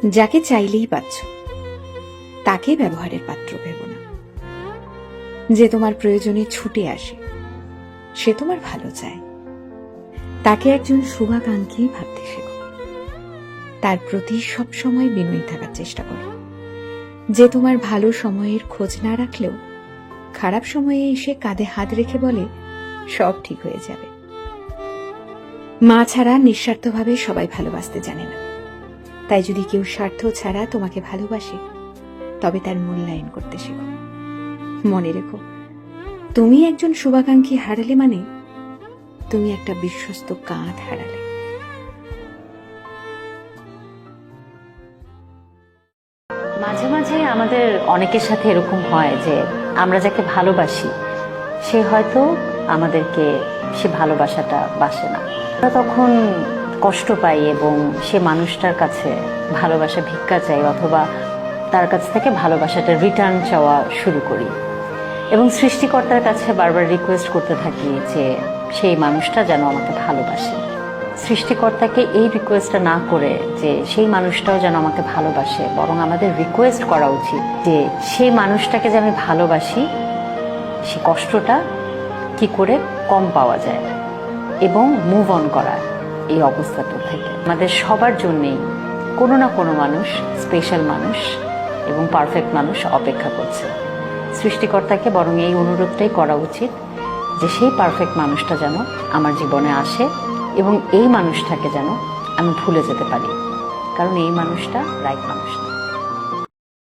যাকে চাইলেই পাচ্ছ তাকে ব্যবহারের পাত্র ভেবো না। যে তোমার প্রয়োজনে ছুটে আসে সে তোমার ভালো চায়, তাকে একজন শুভাকাঙ্ক্ষী ভাবতে শেখো। তার প্রতি সবসময় বিনয়ী থাকার চেষ্টা করো। যে তোমার ভালো সময়ের খোঁজ না রাখলেও খারাপ সময়ে এসে কাঁধে হাত রেখে বলে সব ঠিক হয়ে যাবে। মা ছাড়া নিঃস্বার্থভাবে সবাই ভালোবাসতে জানে না, তাই যদি কেউ স্বার্থ ছাড়া তোমাকে ভালোবাসে তবে তার মূল্যায়ন করতে শেখো। মনে রেখো, তুমি একজন শুভাকাঙ্ক্ষী হারালে মানে তুমি একটা বিশ্বস্ত কাঁধ হারালে। মাঝে মাঝে আমাদের অনেকের সাথে এরকম হয় যে আমরা যাকে ভালোবাসি সে হয়তো আমাদেরকে সে ভালোবাসাটা বাসে না। আমরা তখন কষ্ট পাই এবং সে মানুষটার কাছে ভালোবাসা ভিক্ষা চাই অথবা তার কাছ থেকে ভালোবাসাটা রিটার্ন চাওয়া শুরু করি এবং সৃষ্টিকর্তার কাছে বারবার রিকোয়েস্ট করতে থাকি যে সেই মানুষটা যেন আমাকে ভালোবাসে। সৃষ্টিকর্তাকে এই রিকোয়েস্টটা না করে যে সেই মানুষটাও যেন আমাকে ভালোবাসে, বরং আমাদের রিকোয়েস্ট করা উচিত যে সেই মানুষটাকে যে আমি ভালোবাসি সে কষ্টটা কি করে কম পাওয়া যায় এবং মুভ অন করা এই অবস্থাটা থেকে। আমাদের সবার জন্যেই কোনো না কোনো মানুষ, স্পেশাল মানুষ এবং পারফেক্ট মানুষ অপেক্ষা করছে। সৃষ্টিকর্তাকে বরং এই অনুরোধটাই করা উচিত যে সেই পারফেক্ট মানুষটা যেন আমার জীবনে আসে এবং এই মানুষটাকে যেন আমি ভুলে যেতে পারি, কারণ এই মানুষটা রাইট মানুষ।